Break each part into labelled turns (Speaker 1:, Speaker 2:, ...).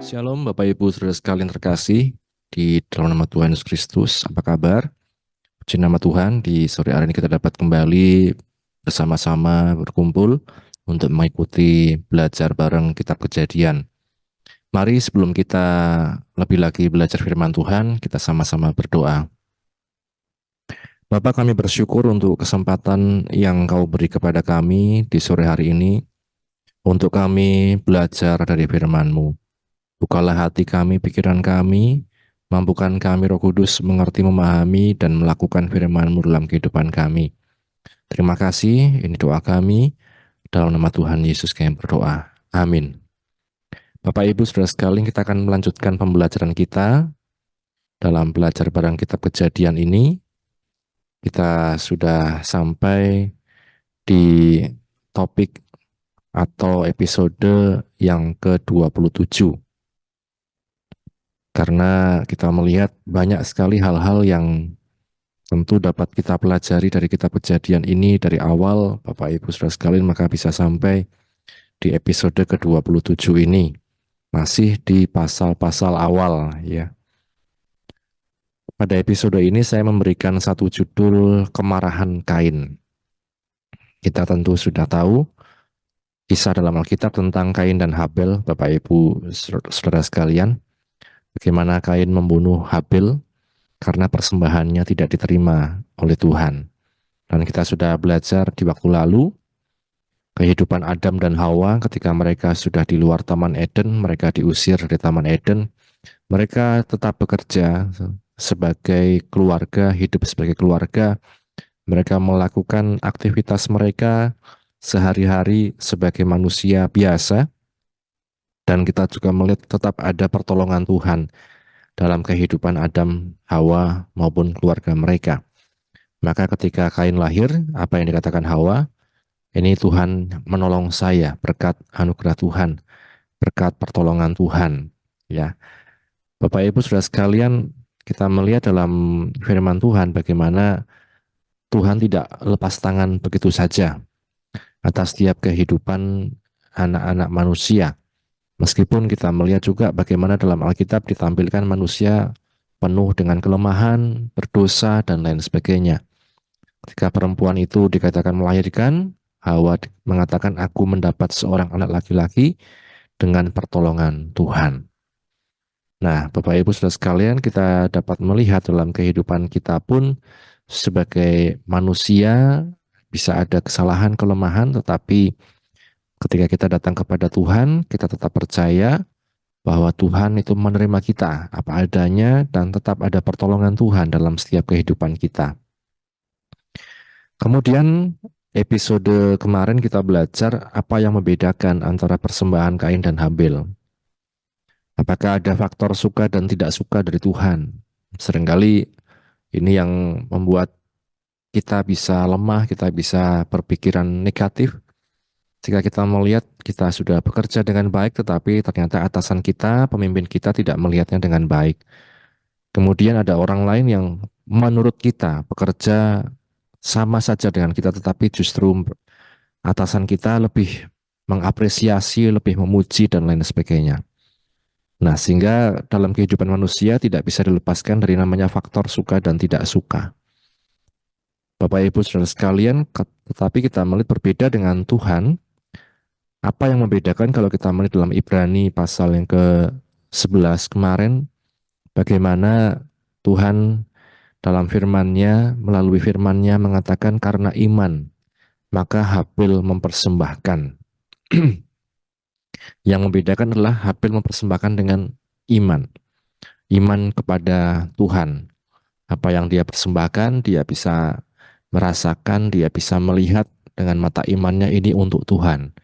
Speaker 1: Shalom Bapak Ibu Saudara sekalian terkasih di dalam nama Tuhan Yesus Kristus. Apa kabar? Puji nama Tuhan, di sore hari ini kita dapat kembali bersama-sama berkumpul untuk mengikuti belajar bareng Kitab Kejadian. Mari sebelum kita lebih lagi belajar firman Tuhan, kita sama-sama berdoa. Bapak, kami bersyukur untuk kesempatan yang Kau beri kepada kami di sore hari ini untuk kami belajar dari firman-Mu. Bukalah hati kami, pikiran kami, mampukan kami Roh Kudus mengerti, memahami, dan melakukan firman-Mu dalam kehidupan kami. Terima kasih, ini doa kami, dalam nama Tuhan Yesus kami berdoa. Amin. Bapak Ibu Saudara sekalian, kita akan melanjutkan pembelajaran kita dalam belajar bareng Kitab Kejadian ini. Kita sudah sampai di topik atau episode yang ke-27. Karena kita melihat banyak sekali hal-hal yang tentu dapat kita pelajari dari Kitab Kejadian ini dari awal, Bapak Ibu Saudara sekalian, maka bisa sampai di episode ke-27 ini. Masih di pasal-pasal awal ya. Pada episode ini saya memberikan satu judul kemarahan Kain. Kita tentu sudah tahu kisah dalam Alkitab tentang Kain dan Habel, Bapak Ibu Saudara sekalian. Bagaimana Kain membunuh Habel karena persembahannya tidak diterima oleh Tuhan. Dan kita sudah belajar di waktu lalu, kehidupan Adam dan Hawa ketika mereka sudah di luar Taman Eden, mereka diusir dari Taman Eden, mereka tetap bekerja sebagai keluarga, hidup sebagai keluarga, mereka melakukan aktivitas mereka sehari-hari sebagai manusia biasa, dan kita juga melihat tetap ada pertolongan Tuhan dalam kehidupan Adam, Hawa, maupun keluarga mereka. Maka ketika Kain lahir, apa yang dikatakan Hawa, ini Tuhan menolong saya berkat anugerah Tuhan, berkat pertolongan Tuhan. Ya, Bapak Ibu Saudara sekalian, kita melihat dalam firman Tuhan bagaimana Tuhan tidak lepas tangan begitu saja atas setiap kehidupan anak-anak manusia. Meskipun kita melihat juga bagaimana dalam Alkitab ditampilkan manusia penuh dengan kelemahan, berdosa, dan lain sebagainya. Ketika perempuan itu dikatakan melahirkan, Hawa mengatakan, aku mendapat seorang anak laki-laki dengan pertolongan Tuhan. Nah, Bapak Ibu Saudara sekalian, kita dapat melihat dalam kehidupan kita pun sebagai manusia bisa ada kesalahan, kelemahan, tetapi ketika kita datang kepada Tuhan, kita tetap percaya bahwa Tuhan itu menerima kita apa adanya dan tetap ada pertolongan Tuhan dalam setiap kehidupan kita. Kemudian episode kemarin kita belajar apa yang membedakan antara persembahan Kain dan Habel. Apakah ada faktor suka dan tidak suka dari Tuhan? Seringkali ini yang membuat kita bisa lemah, kita bisa berpikiran negatif. Jika kita melihat kita sudah bekerja dengan baik, tetapi ternyata atasan kita, pemimpin kita tidak melihatnya dengan baik. Kemudian ada orang lain yang menurut kita bekerja sama saja dengan kita, tetapi justru atasan kita lebih mengapresiasi, lebih memuji, dan lain sebagainya. Nah, sehingga dalam kehidupan manusia tidak bisa dilepaskan dari namanya faktor suka dan tidak suka. Bapak Ibu Saudara sekalian, tetapi kita melihat berbeda dengan Tuhan. Apa yang membedakan kalau kita melihat dalam Ibrani pasal yang ke-11 kemarin, bagaimana Tuhan dalam firman-Nya, melalui firman-Nya mengatakan karena iman, maka Habel mempersembahkan. Yang membedakan adalah Habel mempersembahkan dengan iman. Iman kepada Tuhan. Apa yang dia persembahkan, dia bisa merasakan, dia bisa melihat dengan mata imannya ini untuk Tuhan.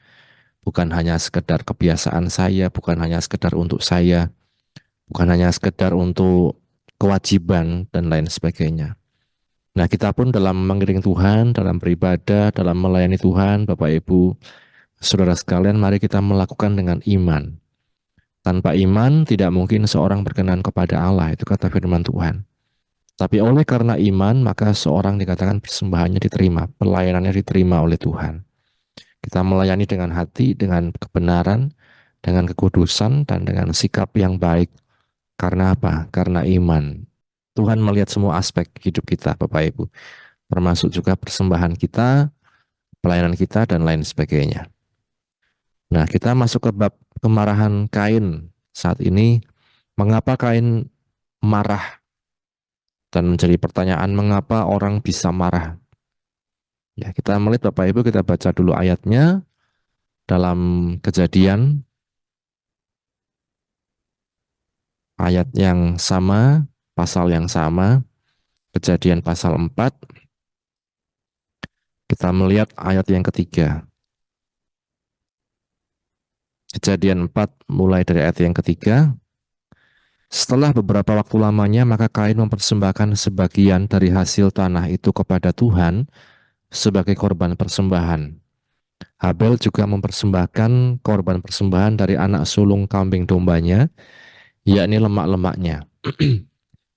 Speaker 1: Bukan hanya sekedar kebiasaan saya, bukan hanya sekedar untuk saya, bukan hanya sekedar untuk kewajiban dan lain sebagainya. Nah, kita pun dalam mengiring Tuhan, dalam beribadah, dalam melayani Tuhan, Bapak Ibu, Saudara sekalian, mari kita melakukan dengan iman. Tanpa iman, tidak mungkin seorang berkenan kepada Allah, itu kata firman Tuhan. Tapi oleh karena iman, maka seorang dikatakan persembahannya diterima, pelayanannya diterima oleh Tuhan. Kita melayani dengan hati, dengan kebenaran, dengan kekudusan dan dengan sikap yang baik. Karena apa? Karena iman. Tuhan melihat semua aspek hidup kita, Bapak Ibu, termasuk juga persembahan kita, pelayanan kita, dan lain sebagainya. Nah, kita masuk ke bab kemarahan Kain saat ini. Mengapa Kain marah? Dan menjadi pertanyaan, mengapa orang bisa marah? Ya, kita melihat Bapak Ibu, kita baca dulu ayatnya dalam Kejadian, ayat yang sama, pasal yang sama, Kejadian pasal 4. Kita melihat ayat yang ketiga. Kejadian 4 mulai dari ayat yang ketiga. Setelah beberapa waktu lamanya, maka Kain mempersembahkan sebagian dari hasil tanah itu kepada Tuhan sebagai korban persembahan. Habel juga mempersembahkan korban persembahan dari anak sulung kambing dombanya, yakni lemak-lemaknya.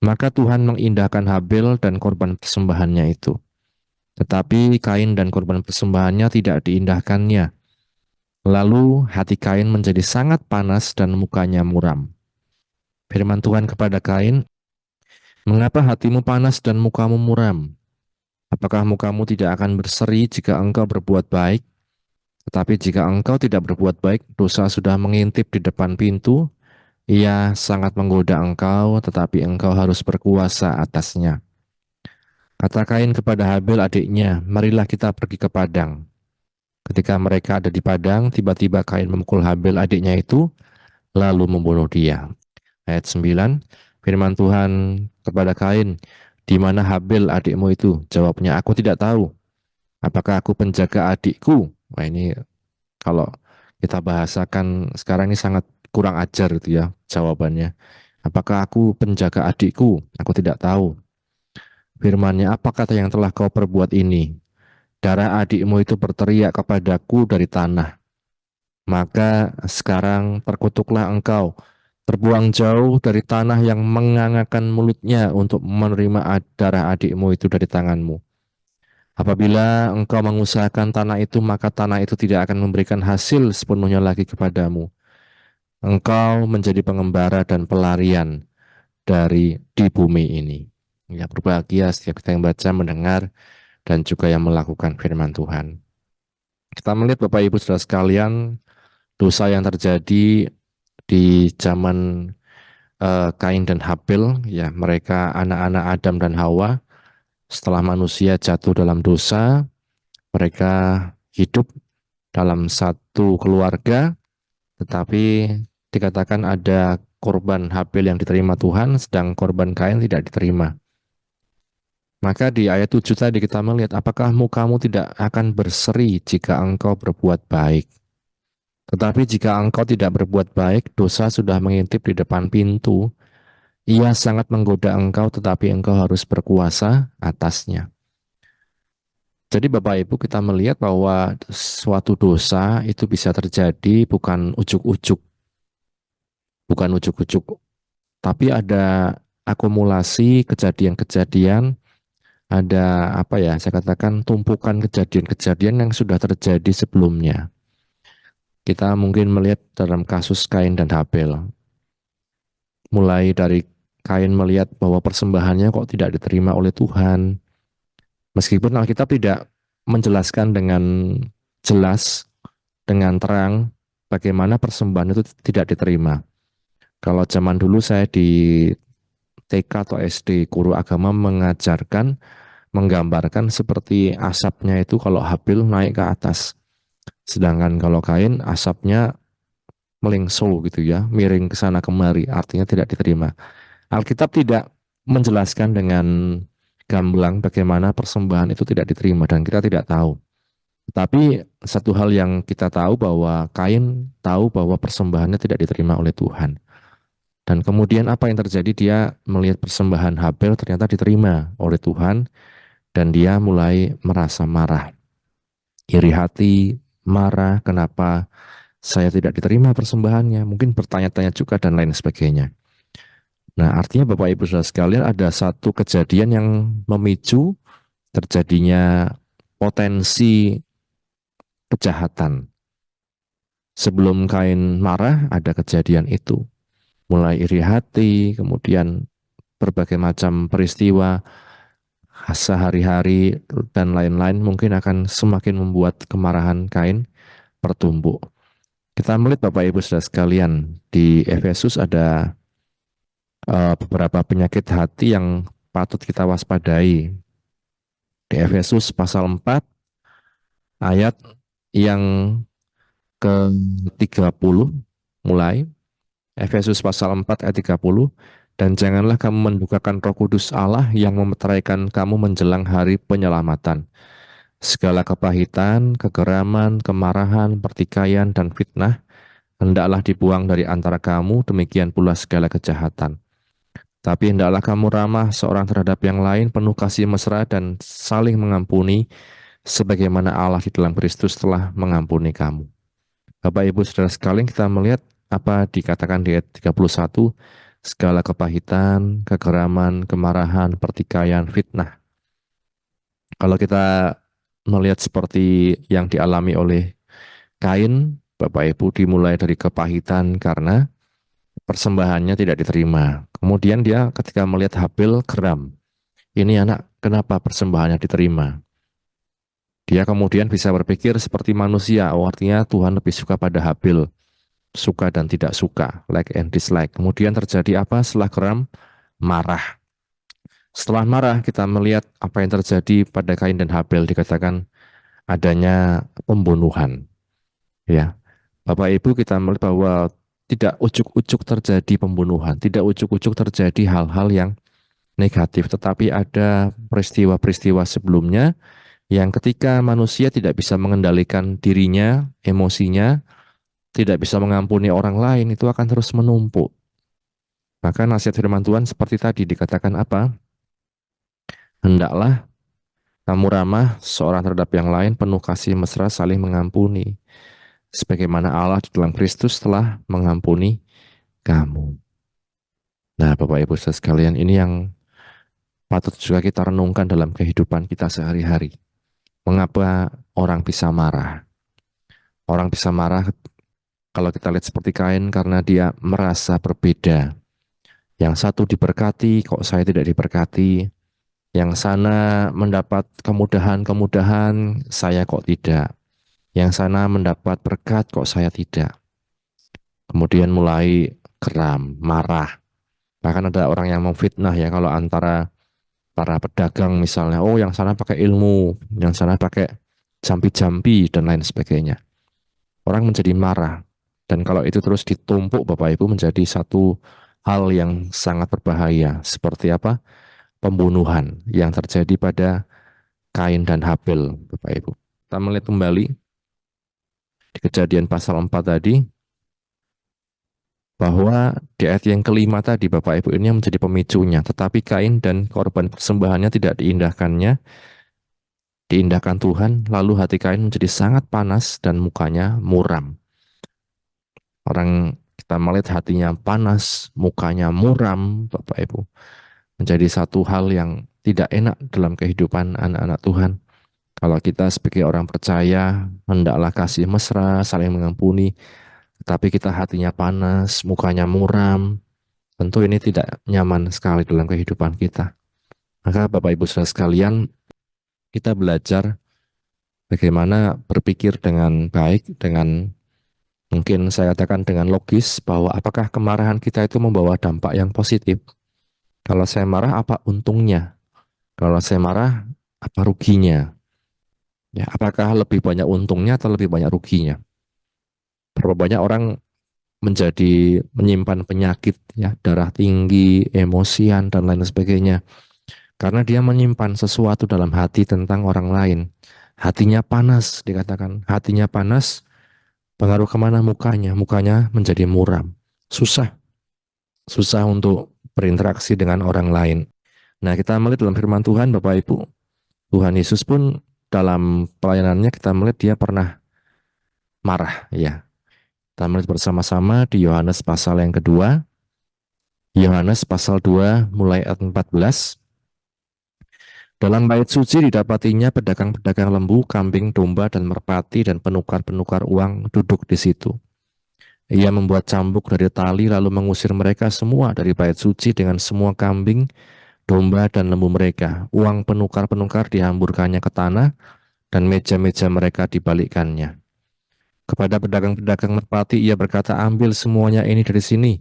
Speaker 1: Maka Tuhan mengindahkan Habel dan korban persembahannya itu. Tetapi Kain dan korban persembahannya tidak diindahkannya. Lalu hati Kain menjadi sangat panas dan mukanya muram. Firman Tuhan kepada Kain, "Mengapa hatimu panas dan mukamu muram? Apakah mukamu tidak akan berseri jika engkau berbuat baik? Tetapi jika engkau tidak berbuat baik, dosa sudah mengintip di depan pintu. Ia sangat menggoda engkau, tetapi engkau harus berkuasa atasnya." Kata Kain kepada Habel adiknya, "Marilah kita pergi ke padang." Ketika mereka ada di padang, tiba-tiba Kain memukul Habel adiknya itu, lalu membunuh dia. Ayat 9, firman Tuhan kepada Kain, "Di mana Habel adikmu itu?" Jawabnya, "Aku tidak tahu. Apakah aku penjaga adikku?" Wah, ini kalau kita bahasakan sekarang ini sangat kurang ajar itu ya jawabannya. "Apakah aku penjaga adikku?" Aku tidak tahu. Firman-Nya, "Apa kata yang telah kau perbuat ini? Darah adikmu itu berteriak kepadaku dari tanah. Maka sekarang terkutuklah engkau, terbuang jauh dari tanah yang mengangakan mulutnya untuk menerima darah adikmu itu dari tanganmu. Apabila engkau mengusahakan tanah itu, maka tanah itu tidak akan memberikan hasil sepenuhnya lagi kepadamu. Engkau menjadi pengembara dan pelarian di bumi ini." Ya, berbahagia setiap kita yang baca, mendengar, dan juga yang melakukan firman Tuhan. Kita melihat Bapak Ibu Saudara sekalian, dosa yang terjadi di zaman Kain dan Habel, ya mereka anak-anak Adam dan Hawa. Setelah manusia jatuh dalam dosa, mereka hidup dalam satu keluarga, tetapi dikatakan ada korban Habel yang diterima Tuhan, sedang korban Kain tidak diterima. Maka di ayat 7 tadi kita melihat, apakah mukamu tidak akan berseri jika engkau berbuat baik? Tetapi jika engkau tidak berbuat baik, dosa sudah mengintip di depan pintu. Ia sangat menggoda engkau, tetapi engkau harus berkuasa atasnya. Jadi Bapak Ibu, kita melihat bahwa suatu dosa itu bisa terjadi bukan ujuk-ujuk, tapi ada akumulasi kejadian-kejadian, ada apa ya, saya katakan tumpukan kejadian-kejadian yang sudah terjadi sebelumnya. Kita mungkin melihat dalam kasus Kain dan Habel. Mulai dari Kain melihat bahwa persembahannya kok tidak diterima oleh Tuhan. Meskipun Alkitab tidak menjelaskan dengan jelas, dengan terang, bagaimana persembahan itu tidak diterima. Kalau zaman dulu saya di TK atau SD, guru agama mengajarkan, menggambarkan seperti asapnya itu kalau Habil naik ke atas. Sedangkan kalau Kain, asapnya melingso gitu ya, miring ke sana kemari, artinya tidak diterima. Alkitab tidak menjelaskan dengan gamblang bagaimana persembahan itu tidak diterima dan kita tidak tahu. Tetapi satu hal yang kita tahu bahwa Kain tahu bahwa persembahannya tidak diterima oleh Tuhan. Dan kemudian apa yang terjadi? Dia melihat persembahan Habel ternyata diterima oleh Tuhan dan dia mulai merasa marah. Iri hati, marah, kenapa saya tidak diterima persembahannya? Mungkin bertanya-tanya juga dan lain sebagainya. Nah, artinya Bapak Ibu Saudara sekalian, ada satu kejadian yang memicu terjadinya potensi kejahatan. Sebelum Kain marah, ada kejadian itu. Mulai iri hati, kemudian berbagai macam peristiwa sehari-hari dan lain-lain mungkin akan semakin membuat kemarahan Kain bertumbuh. Kita melihat Bapak Ibu Saudara sekalian, di Efesus ada beberapa penyakit hati yang patut kita waspadai. Di Efesus pasal 4 ayat yang ke-30 mulai. Efesus pasal 4 ayat 30. Dan janganlah kamu mendukakan Roh Kudus Allah yang memeteraikan kamu menjelang hari penyelamatan. Segala kepahitan, kegeraman, kemarahan, pertikaian, dan fitnah hendaklah dibuang dari antara kamu, demikian pula segala kejahatan. Tapi hendaklah kamu ramah seorang terhadap yang lain, penuh kasih mesra dan saling mengampuni, sebagaimana Allah di dalam Kristus telah mengampuni kamu. Bapak Ibu Saudara sekalian, kita melihat apa dikatakan di ayat 31, segala kepahitan, kegeraman, kemarahan, pertikaian, fitnah. Kalau kita melihat seperti yang dialami oleh Kain, Bapak Ibu, dimulai dari kepahitan karena persembahannya tidak diterima. Kemudian dia ketika melihat Habil geram. Ini anak, kenapa persembahannya diterima? Dia kemudian bisa berpikir seperti manusia, oh artinya Tuhan lebih suka pada Habil, suka dan tidak suka, like and dislike. Kemudian terjadi apa setelah geram? Marah. Setelah marah kita melihat apa yang terjadi pada Kain dan Habil, dikatakan adanya pembunuhan. Ya, Bapak Ibu, kita melihat bahwa tidak ujuk-ujuk terjadi pembunuhan, tidak ujuk-ujuk terjadi hal-hal yang negatif, tetapi ada peristiwa-peristiwa sebelumnya yang ketika manusia tidak bisa mengendalikan dirinya, emosinya, tidak bisa mengampuni orang lain, itu akan terus menumpuk. Maka nasihat firman Tuhan seperti tadi dikatakan apa? Hendaklah kamu ramah seorang terhadap yang lain, penuh kasih mesra, saling mengampuni. Sebagaimana Allah di dalam Kristus telah mengampuni kamu. Nah, Bapak Ibu saudara sekalian, ini yang patut juga kita renungkan dalam kehidupan kita sehari-hari. Mengapa orang bisa marah? Orang bisa marah kalau kita lihat seperti Kain karena dia merasa berbeda. Yang satu diberkati, kok saya tidak diberkati. Yang sana mendapat kemudahan-kemudahan, saya kok tidak. Yang sana mendapat berkat, kok saya tidak. Kemudian mulai geram, marah. Bahkan ada orang yang memfitnah ya, kalau antara para pedagang misalnya, oh yang sana pakai ilmu, yang sana pakai jampi-jampi dan lain sebagainya. Orang menjadi marah. Dan kalau itu terus ditumpuk Bapak Ibu menjadi satu hal yang sangat berbahaya. Seperti apa? Pembunuhan yang terjadi pada Kain dan Habil Bapak Ibu. Kita melihat kembali di Kejadian pasal 4 tadi, bahwa di ayat yang kelima tadi Bapak Ibu ini yang menjadi pemicunya. Tetapi Kain dan korban persembahannya tidak diindahkan Tuhan, lalu hati Kain menjadi sangat panas dan mukanya muram. Orang kita melihat hatinya panas, mukanya muram, Bapak Ibu. Menjadi satu hal yang tidak enak dalam kehidupan anak-anak Tuhan. Kalau kita sebagai orang percaya, hendaklah kasih mesra, saling mengampuni. Tapi kita hatinya panas, mukanya muram. Tentu ini tidak nyaman sekali dalam kehidupan kita. Maka Bapak Ibu Saudara sekalian, kita belajar bagaimana berpikir dengan baik, dengan mungkin saya katakan dengan logis, bahwa apakah kemarahan kita itu membawa dampak yang positif. Kalau saya marah, apa untungnya? Kalau saya marah, apa ruginya? Ya, apakah lebih banyak untungnya atau lebih banyak ruginya? Berapa banyak orang menjadi menyimpan penyakit, ya, darah tinggi, emosian, dan lain sebagainya. Karena dia menyimpan sesuatu dalam hati tentang orang lain. Hatinya panas, dikatakan. Hatinya panas, pengaruh kemana mukanya? Mukanya menjadi muram. Susah. Susah untuk berinteraksi dengan orang lain. Nah, kita melihat dalam firman Tuhan, Bapak Ibu, Tuhan Yesus pun dalam pelayanannya kita melihat dia pernah marah, ya. Kita melihat bersama-sama di Yohanes pasal yang kedua, Yohanes pasal 2 mulai ayat 14. Dalam bait suci didapatinya pedagang-pedagang lembu, kambing, domba, dan merpati, dan penukar-penukar uang duduk di situ. Ia membuat cambuk dari tali lalu mengusir mereka semua dari bait suci dengan semua kambing, domba, dan lembu mereka. Uang penukar-penukar dihamburkannya ke tanah dan meja-meja mereka dibalikkannya. Kepada pedagang-pedagang merpati ia berkata, ambil semuanya ini dari sini.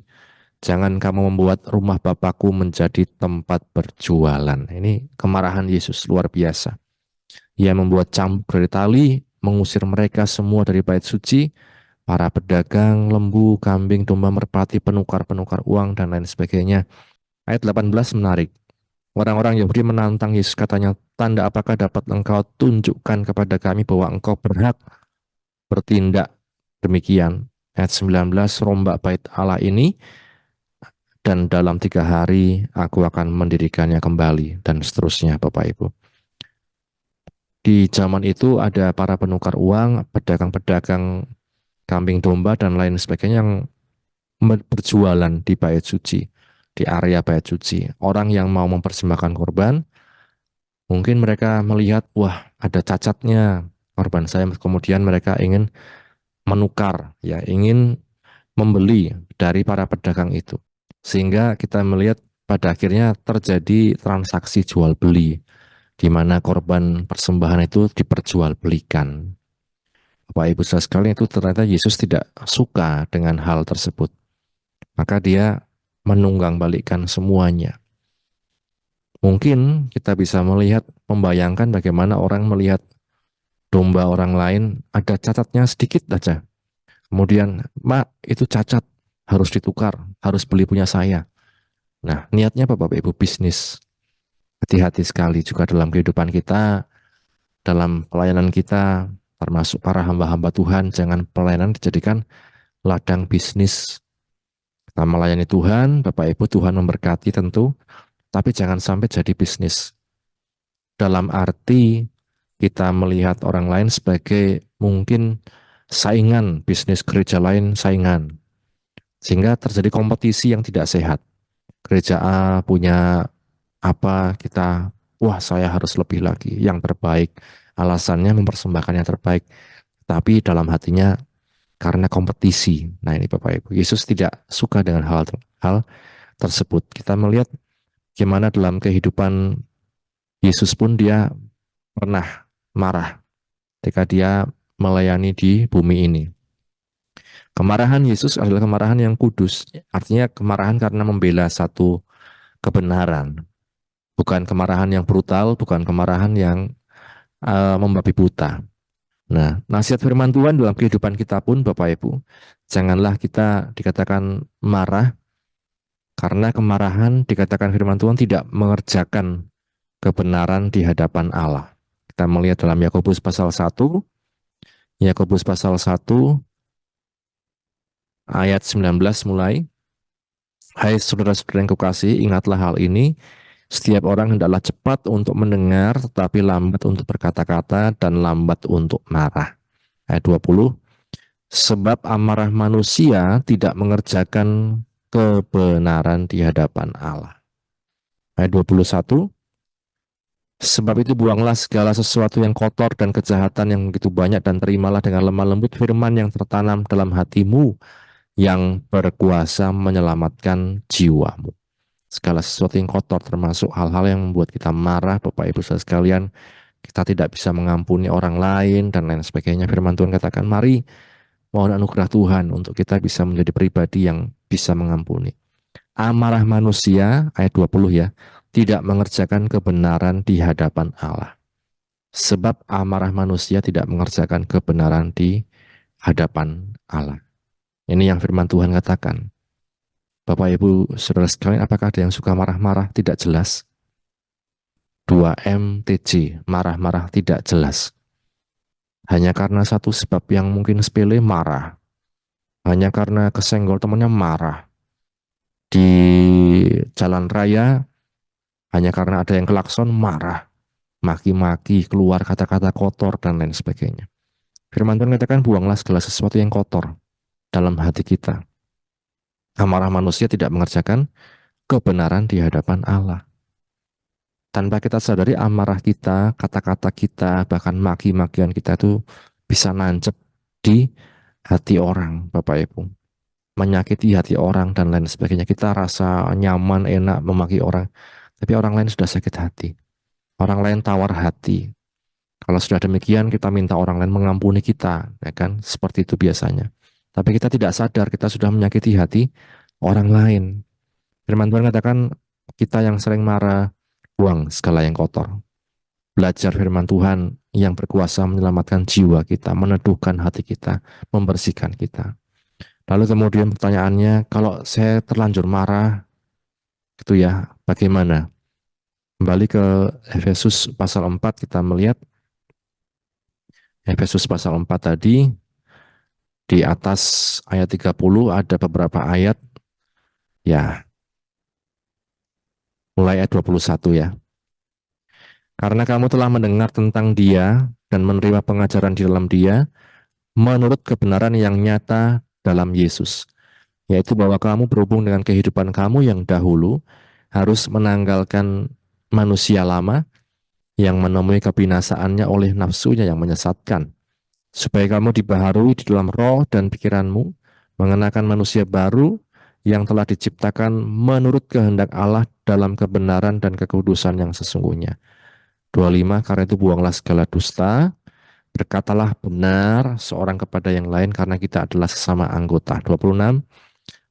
Speaker 1: Jangan kamu membuat rumah Bapakku menjadi tempat berjualan. Ini kemarahan Yesus luar biasa. Ia membuat cambuk dari tali, mengusir mereka semua dari bait suci, para pedagang, lembu, kambing, domba merpati, penukar-penukar uang, dan lain sebagainya. Ayat 18 menarik. Orang-orang Yahudi menantang Yesus, katanya, tanda apakah dapat engkau tunjukkan kepada kami bahwa engkau berhak bertindak demikian? Ayat 19, rombak bait Allah ini, dan dalam 3 hari aku akan mendirikannya kembali, dan seterusnya Bapak Ibu. Di zaman itu ada para penukar uang, pedagang-pedagang kambing domba dan lain sebagainya yang berjualan di bait suci, di area bait suci. Orang yang mau mempersembahkan korban, mungkin mereka melihat, wah ada cacatnya korban saya, kemudian mereka ingin menukar, ya ingin membeli dari para pedagang itu. Sehingga kita melihat pada akhirnya terjadi transaksi jual beli, di mana korban persembahan itu diperjualbelikan. Bapak Ibu saudara sekalian, itu ternyata Yesus tidak suka dengan hal tersebut. Maka dia menunggang balikkan semuanya. Mungkin kita bisa melihat, membayangkan bagaimana orang melihat domba orang lain ada cacatnya sedikit saja. Kemudian, Mak, itu cacat, harus ditukar, harus beli punya saya. Nah, niatnya apa Bapak Ibu? Bisnis. Hati-hati sekali juga dalam kehidupan kita, dalam pelayanan kita, termasuk para hamba-hamba Tuhan, jangan pelayanan dijadikan ladang bisnis. Kita melayani Tuhan, Bapak Ibu, Tuhan memberkati tentu, tapi jangan sampai jadi bisnis. Dalam arti kita melihat orang lain sebagai mungkin saingan, bisnis gereja lain saingan. Sehingga terjadi kompetisi yang tidak sehat. Gereja A punya apa, kita, wah saya harus lebih lagi, yang terbaik. Alasannya mempersembahkan yang terbaik. Tapi dalam hatinya karena kompetisi. Nah ini Bapak Ibu, Yesus tidak suka dengan hal tersebut. Kita melihat gimana dalam kehidupan Yesus pun dia pernah marah ketika dia melayani di bumi ini. Kemarahan Yesus adalah kemarahan yang kudus, artinya kemarahan karena membela satu kebenaran. Bukan kemarahan yang brutal, bukan kemarahan yang membabi buta. Nah, nasihat firman Tuhan dalam kehidupan kita pun Bapak Ibu, janganlah kita dikatakan marah, karena kemarahan dikatakan firman Tuhan tidak mengerjakan kebenaran di hadapan Allah. Kita melihat dalam Yakobus pasal 1, Yakobus pasal 1 ayat 19 mulai. Hai saudara-saudara yang kukasihi, ingatlah hal ini, setiap orang hendaklah cepat untuk mendengar, tetapi lambat untuk berkata-kata dan lambat untuk marah. Ayat 20, sebab amarah manusia tidak mengerjakan kebenaran di hadapan Allah. Ayat 21, sebab itu buanglah segala sesuatu yang kotor dan kejahatan yang begitu banyak dan terimalah dengan lemah lembut firman yang tertanam dalam hatimu yang berkuasa menyelamatkan jiwamu. Segala sesuatu yang kotor termasuk hal-hal yang membuat kita marah, Bapak Ibu saudara sekalian, kita tidak bisa mengampuni orang lain dan lain sebagainya. Firman Tuhan katakan, mari mohon anugerah Tuhan untuk kita bisa menjadi pribadi yang bisa mengampuni. Amarah manusia, ayat 20 ya, tidak mengerjakan kebenaran di hadapan Allah. Sebab amarah manusia tidak mengerjakan kebenaran di hadapan Allah. Ini yang firman Tuhan katakan. Bapak Ibu saudara sekalian, apakah ada yang suka marah-marah tidak jelas? 2MTJ, marah-marah tidak jelas. Hanya karena satu sebab yang mungkin sepele marah. Hanya karena kesenggol temannya marah. Di jalan raya, hanya karena ada yang klakson marah. Maki-maki, keluar kata-kata kotor dan lain sebagainya. Firman Tuhan katakan, buanglah segala sesuatu yang kotor dalam hati kita. Amarah manusia tidak mengerjakan kebenaran di hadapan Allah. Tanpa kita sadari, amarah kita, kata-kata kita, bahkan maki-makian kita itu bisa nancep di hati orang, Bapak Ibu. menyakiti hati orang dan lain sebagainya. Kita rasa nyaman, enak memaki orang, tapi orang lain sudah sakit hati. Orang lain tawar hati. Kalau sudah demikian, kita minta orang lain mengampuni kita, ya kan? Seperti itu biasanya. Tapi kita tidak sadar, kita sudah menyakiti hati orang lain. Firman Tuhan katakan, kita yang sering marah, buang segala yang kotor. Belajar firman Tuhan yang berkuasa menyelamatkan jiwa kita, meneduhkan hati kita, membersihkan kita. Lalu kemudian pertanyaannya, kalau saya terlanjur marah, gitu ya, bagaimana? Kembali ke Efesus pasal 4, kita melihat Efesus pasal 4 tadi, di atas ayat 30 ada beberapa ayat, ya, mulai ayat 21 ya. Karena kamu telah mendengar tentang dia dan menerima pengajaran di dalam dia, menurut kebenaran yang nyata dalam Yesus, yaitu bahwa kamu berhubung dengan kehidupan kamu yang dahulu, harus menanggalkan manusia lama yang menemui kebinasaannya oleh nafsunya yang menyesatkan, supaya kamu dibaharui di dalam roh dan pikiranmu, mengenakan manusia baru yang telah diciptakan menurut kehendak Allah dalam kebenaran dan kekudusan yang sesungguhnya. 25, karena itu buanglah segala dusta, berkatalah benar seorang kepada yang lain karena kita adalah sesama anggota. 26,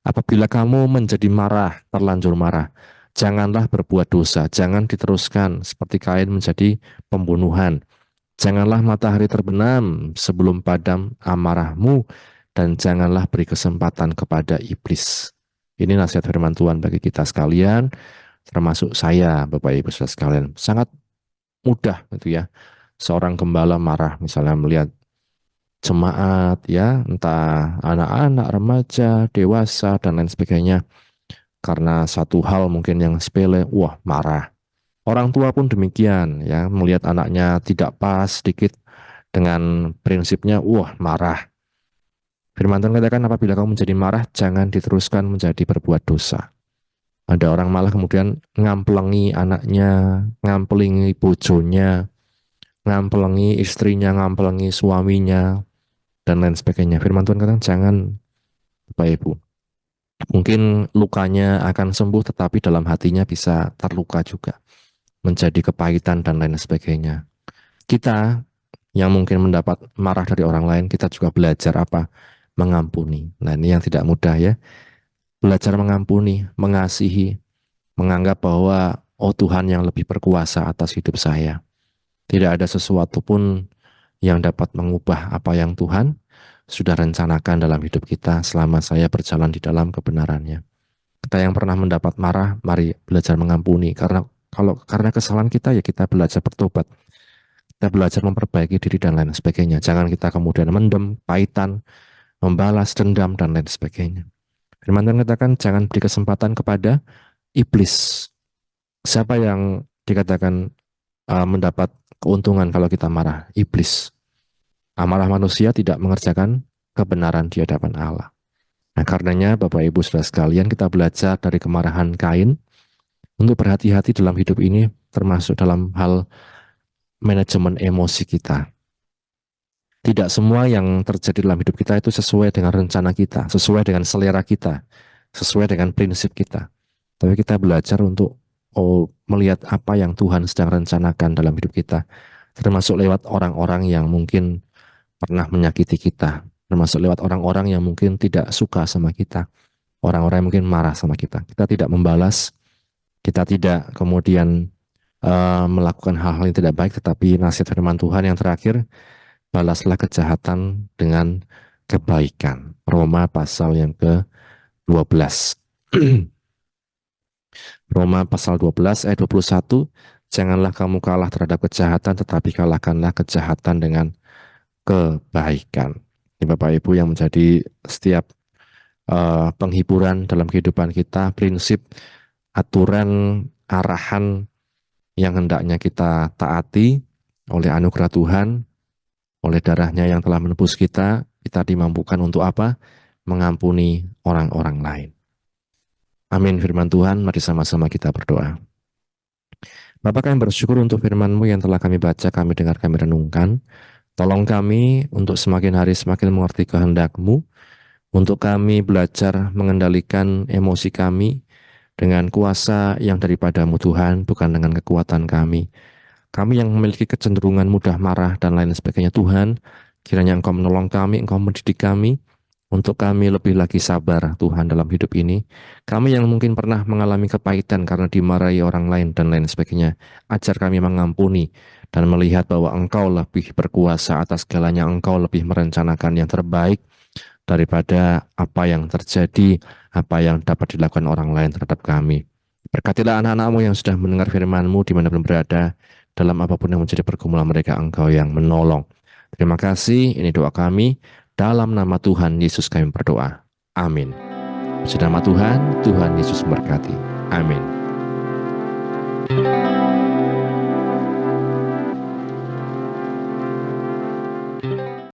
Speaker 1: apabila kamu menjadi marah, terlanjur marah, janganlah berbuat dosa, jangan diteruskan seperti Kain menjadi pembunuhan. Janganlah matahari terbenam sebelum padam amarahmu, dan janganlah beri kesempatan kepada iblis. Ini nasihat firman Tuhan bagi kita sekalian, termasuk saya, Bapak Ibu Saudara sekalian. Sangat mudah gitu ya. Seorang gembala marah misalnya melihat jemaat ya, entah anak-anak, remaja, dewasa, dan lain sebagainya. Karena satu hal mungkin yang sepele, wah marah. Orang tua pun demikian ya, melihat anaknya tidak pas sedikit dengan prinsipnya, wah marah. Firman Tuhan katakan apabila kamu menjadi marah, jangan diteruskan menjadi berbuat dosa. Ada orang malah kemudian ngampelengi anaknya, ngampelengi bojonya, ngampelengi istrinya, ngampelengi suaminya, dan lain sebagainya. Firman Tuhan katakan jangan, Bapak Ibu. Mungkin lukanya akan sembuh, tetapi dalam hatinya bisa terluka juga, menjadi kepahitan dan lain sebagainya. Kita yang mungkin mendapat marah dari orang lain, kita juga belajar apa? Mengampuni. Nah, ini yang tidak mudah ya. Belajar mengampuni, mengasihi, menganggap bahwa oh Tuhan yang lebih berkuasa atas hidup saya. Tidak ada sesuatu pun yang dapat mengubah apa yang Tuhan sudah rencanakan dalam hidup kita selama saya berjalan di dalam kebenarannya. Kita yang pernah mendapat marah, mari belajar mengampuni. Karena kesalahan kita ya kita belajar bertobat. Kita belajar memperbaiki diri dan lain sebagainya. Jangan kita kemudian mendem, pahitan, membalas dendam dan lain sebagainya. Firman Tuhan katakan jangan beri kesempatan kepada iblis. Siapa yang dikatakan mendapat keuntungan kalau kita marah? Iblis. Amarah manusia tidak mengerjakan kebenaran di hadapan Allah. Nah, karenanya Bapak Ibu Saudara sekalian, kita belajar dari kemarahan Kain untuk berhati-hati dalam hidup ini, termasuk dalam hal manajemen emosi kita. Tidak semua yang terjadi dalam hidup kita itu sesuai dengan rencana kita, sesuai dengan selera kita, sesuai dengan prinsip kita. Tapi kita belajar untuk melihat apa yang Tuhan sedang rencanakan dalam hidup kita, termasuk lewat orang-orang yang mungkin pernah menyakiti kita, termasuk lewat orang-orang yang mungkin tidak suka sama kita, orang-orang yang mungkin marah sama kita. Kita tidak membalas, kita tidak kemudian melakukan hal-hal yang tidak baik, tetapi nasihat firman Tuhan yang terakhir, balaslah kejahatan dengan kebaikan. Roma pasal yang ke-12. Roma pasal 12 ayat 21, janganlah kamu kalah terhadap kejahatan, tetapi kalahkanlah kejahatan dengan kebaikan. Ini Bapak Ibu yang menjadi setiap penghiburan dalam kehidupan kita, prinsip, aturan, arahan yang hendaknya kita taati oleh anugerah Tuhan, oleh darahnya yang telah menebus kita dimampukan untuk apa? Mengampuni orang-orang lain. Amin firman Tuhan, mari sama-sama kita berdoa. Bapa, kami bersyukur untuk firman-Mu yang telah kami baca, kami dengar, kami renungkan. Tolong kami untuk semakin hari semakin mengerti kehendak-Mu, Untuk kami belajar mengendalikan emosi kami dengan kuasa yang daripadamu Tuhan, bukan dengan kekuatan kami. Kami yang memiliki kecenderungan mudah marah dan lain sebagainya Tuhan, kiranya Engkau menolong kami, Engkau mendidik kami, untuk kami lebih lagi sabar Tuhan dalam hidup ini. Kami yang mungkin pernah mengalami kepahitan karena dimarahi orang lain dan lain sebagainya, ajar kami mengampuni dan melihat bahwa Engkau lebih berkuasa atas segalanya, Engkau lebih merencanakan yang terbaik daripada apa yang terjadi, apa yang dapat dilakukan orang lain terhadap kami. Berkatilah anak-anakmu yang sudah mendengar firman-Mu dimanapun berada, dalam apapun yang menjadi pergumulan mereka, Engkau yang menolong. Terima kasih, ini doa kami. Dalam nama Tuhan Yesus kami berdoa. Amin. Puji nama Tuhan, Tuhan Yesus memberkati. Amin.